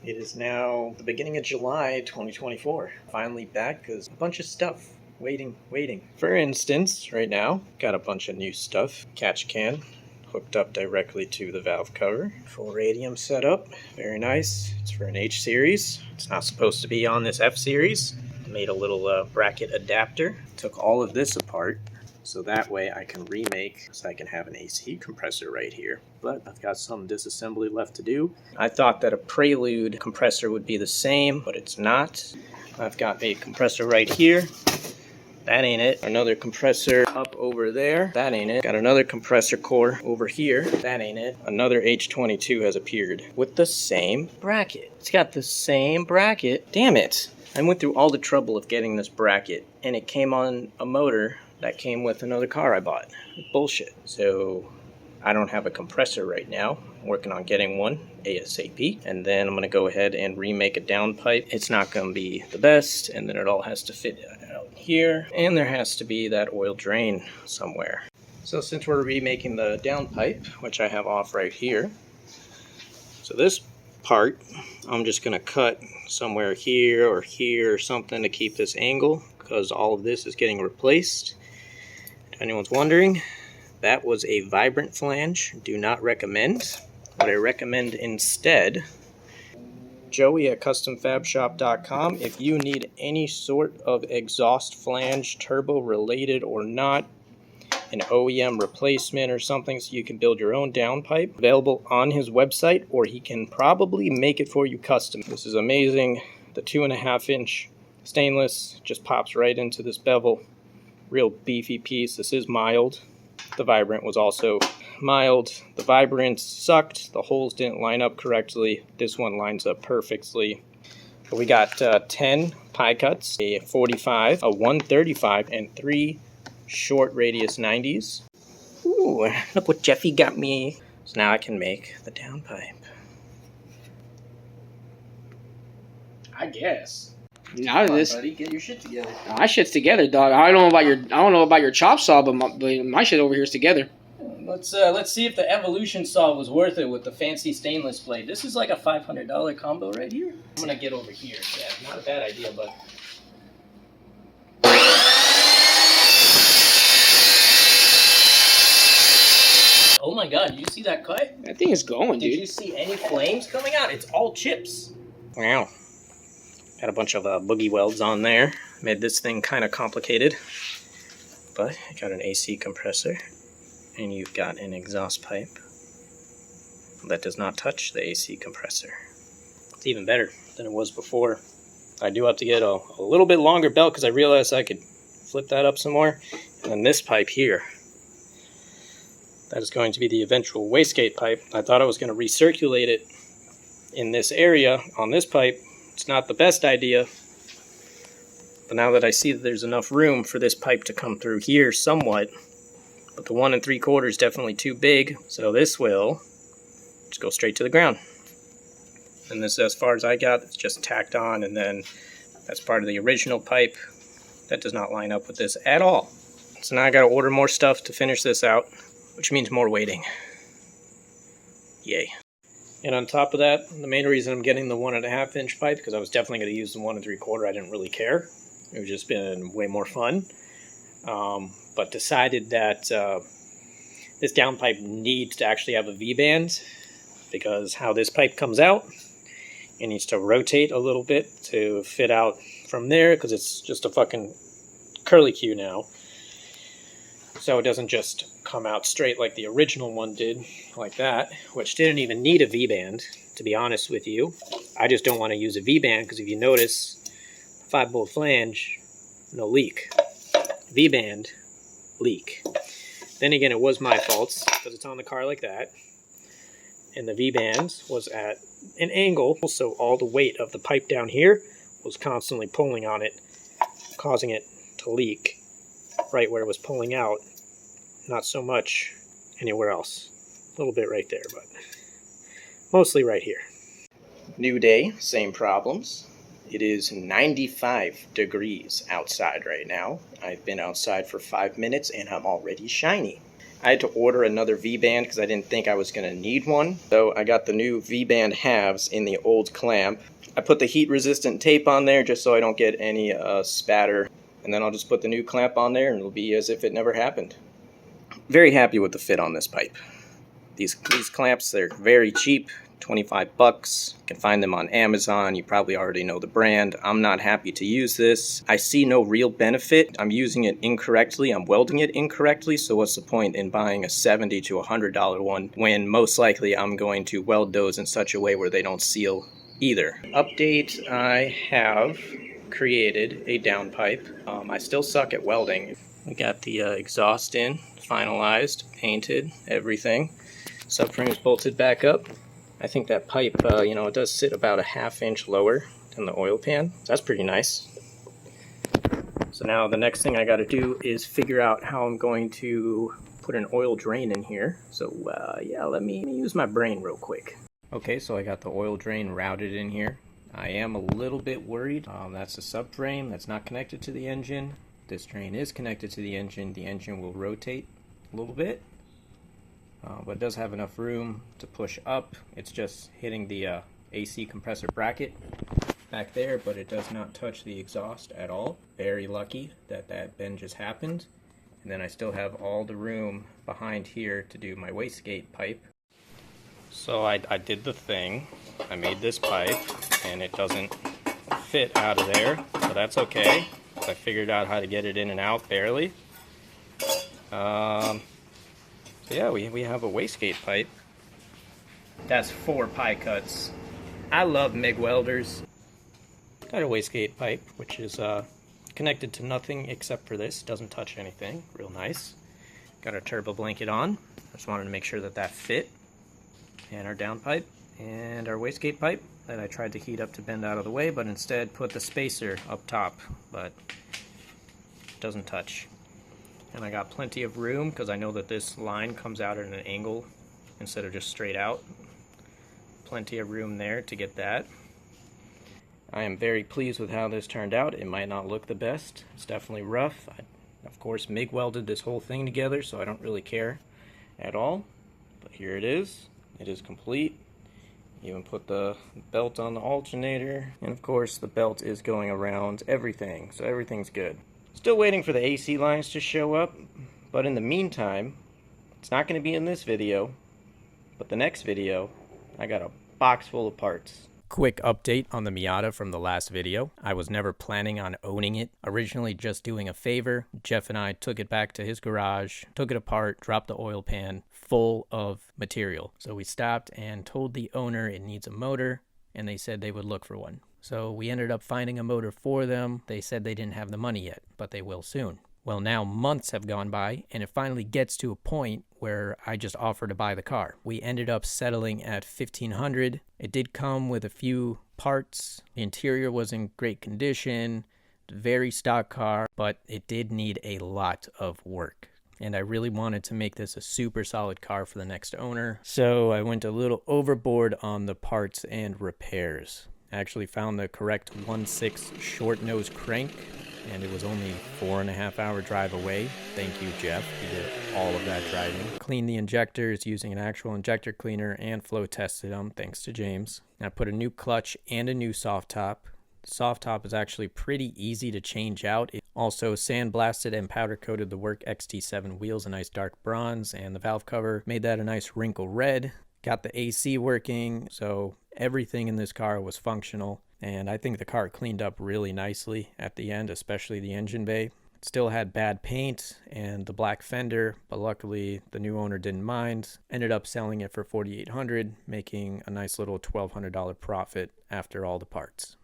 It is now the beginning of July 2024. Finally back because a bunch of stuff. Waiting. For instance, right now, got a bunch of new stuff. Catch can hooked up directly to the valve cover. Full radium setup. Very nice. It's for an H series. It's not supposed to be on this F series. Made a little bracket adapter. Took all of this apart. So that way I can remake, so I can have an AC compressor right here. But I've got some disassembly left to do. I thought that a Prelude compressor would be the same, but it's not. I've got a compressor right here. That ain't it. Another compressor up over there. That ain't it. Got another compressor core over here. That ain't it. Another H22 has appeared with the same bracket. It's got the same bracket. Damn it. I went through all the trouble of getting this bracket, and it came on a motor that came with another car I bought. Bullshit. So I don't have a compressor right now. I'm working on getting one ASAP. And then I'm going to go ahead and remake a downpipe. It's not going to be the best. And then it all has to fit out here. And there has to be that oil drain somewhere. So since we're remaking the downpipe, which I have off right here. So this part, I'm just going to cut somewhere here or something to keep this angle, because all of this is getting replaced. If anyone's wondering, that was a vibrant flange. Do not recommend. What I recommend instead, Joey at CustomFabShop.com. If you need any sort of exhaust flange, turbo related or not, an OEM replacement or something so you can build your own downpipe, available on his website, or he can probably make it for you custom. This is amazing. The 2.5-inch stainless just pops right into this bevel. Real beefy piece. This is mild. The vibrant was also mild. The vibrant sucked. The holes didn't line up correctly. This one lines up perfectly. But we got 10 pie cuts, a 45, a 135, and 3 short radius 90s. Ooh, look what Jeffy got me. So now I can make the downpipe. I guess. Now this, buddy, get your shit together. my shit's together, dog. I don't know about your chop saw, but my shit over here is together. Let's see if the Evolution saw was worth it with the fancy stainless blade. This is like a $500 combo right here. I'm gonna get over here. Yeah, not a bad idea, but. Oh my god, did you see that cut? That thing is going, dude. Did you see any flames coming out? It's all chips. Wow. Got a bunch of boogie welds on there. Made this thing kind of complicated. But I got an AC compressor. And you've got an exhaust pipe that does not touch the AC compressor. It's even better than it was before. I do have to get a little bit longer belt because I realized I could flip that up some more. And then this pipe here. That is going to be the eventual wastegate pipe. I thought I was going to recirculate it in this area on this pipe. It's not the best idea, but now that I see that there's enough room for this pipe to come through here somewhat, but the 1 3/4 is definitely too big, so this will just go straight to the ground. And this, as far as I got, it's just tacked on, and then that's part of the original pipe. That does not line up with this at all. So now I got to order more stuff to finish this out, which means more waiting. Yay. And on top of that, the main reason I'm getting the 1.5-inch pipe, because I was definitely going to use the 1 3/4. I didn't really care. It would just been way more fun. But decided that this downpipe needs to actually have a V-band, because how this pipe comes out, it needs to rotate a little bit to fit out from there, because it's just a fucking curlicue now. So it doesn't just come out straight like the original one did, like that, which didn't even need a V-band, to be honest with you. I just don't want to use a V-band, because if you notice, 5-bolt flange, no leak. V-band, leak. Then again, it was my fault, because it's on the car like that. And the V-band was at an angle, so all the weight of the pipe down here was constantly pulling on it, causing it to leak right where it was pulling out. Not so much anywhere else. A little bit right there, but mostly right here. New day, same problems. It is 95 degrees outside right now. I've been outside for 5 minutes and I'm already shiny. I had to order another V-band because I didn't think I was going to need one. So I got the new V-band halves in the old clamp. I put the heat-resistant tape on there just so I don't get any spatter. And then I'll just put the new clamp on there and it'll be as if it never happened. Very happy with the fit on this pipe. These clamps, they're very cheap. 25 bucks. You can find them on Amazon. You probably already know the brand. I'm not happy to use this. I see no real benefit. I'm using it incorrectly. I'm welding it incorrectly. So what's the point in buying a $70 to $100 one when most likely I'm going to weld those in such a way where they don't seal either? Update, I have created a downpipe. I still suck at welding. We got the exhaust in, finalized, painted, everything. Subframe is bolted back up. I think that pipe, it does sit about a ½ inch lower than the oil pan. So that's pretty nice. So now the next thing I got to do is figure out how I'm going to put an oil drain in here. So yeah, let me use my brain real quick. Okay, so I got the oil drain routed in here. I am a little bit worried. That's the subframe. That's not connected to the engine. This drain is connected to the engine. The engine will rotate a little bit. But it does have enough room to push up. It's just hitting the AC compressor bracket back there, but it does not touch the exhaust at all. Very lucky that that bend just happened. And then I still have all the room behind here to do my wastegate pipe. So I did the thing. I made this pipe, and it doesn't fit out of there, so that's okay. I figured out how to get it in and out barely. So yeah, we have a wastegate pipe. That's 4 pie cuts. I love MIG welders. Got a wastegate pipe, which is connected to nothing except for this. Doesn't touch anything. Real nice. Got our turbo blanket on. Just wanted to make sure that that fit. And our downpipe and our wastegate pipe that I tried to heat up to bend out of the way, but instead put the spacer up top, but it doesn't touch. And I got plenty of room because I know that this line comes out at an angle instead of just straight out. Plenty of room there to get that. I am very pleased with how this turned out. It might not look the best. It's definitely rough. I, of course, MIG welded this whole thing together, so I don't really care at all. But here it is. It is complete. Even put the belt on the alternator. And of course, the belt is going around everything, so everything's good. Still waiting for the AC lines to show up, but in the meantime, it's not going to be in this video, but the next video, I got a box full of parts. Quick update on the Miata from the last video. I was never planning on owning it. Originally just doing a favor. Jeff and I took it back to his garage, took it apart, dropped the oil pan full of material. So we stopped and told the owner it needs a motor, and they said they would look for one. So we ended up finding a motor for them. They said they didn't have the money yet, but they will soon. Well, now months have gone by, and it finally gets to a point where I just offer to buy the car. We ended up settling at $1,500. It did come with a few parts. The interior was in great condition, very stock car, but it did need a lot of work. And I really wanted to make this a super solid car for the next owner. So I went a little overboard on the parts and repairs. I actually found the correct 1/6 short nose crank, and it was only 4.5 hour drive away. Thank you, Jeff. He did all of that driving. Cleaned the injectors using an actual injector cleaner and flow tested them, thanks to James. I put a new clutch and a new soft top. The soft top is actually pretty easy to change out. It also sandblasted and powder coated the Work XT7 wheels a nice dark bronze, and the valve cover made that a nice wrinkle red. Got the AC working, so everything in this car was functional, and I think the car cleaned up really nicely at the end, especially the engine bay. It still had bad paint and the black fender, but luckily the new owner didn't mind. Ended up selling it for $4,800, making a nice little $1,200 profit after all the parts.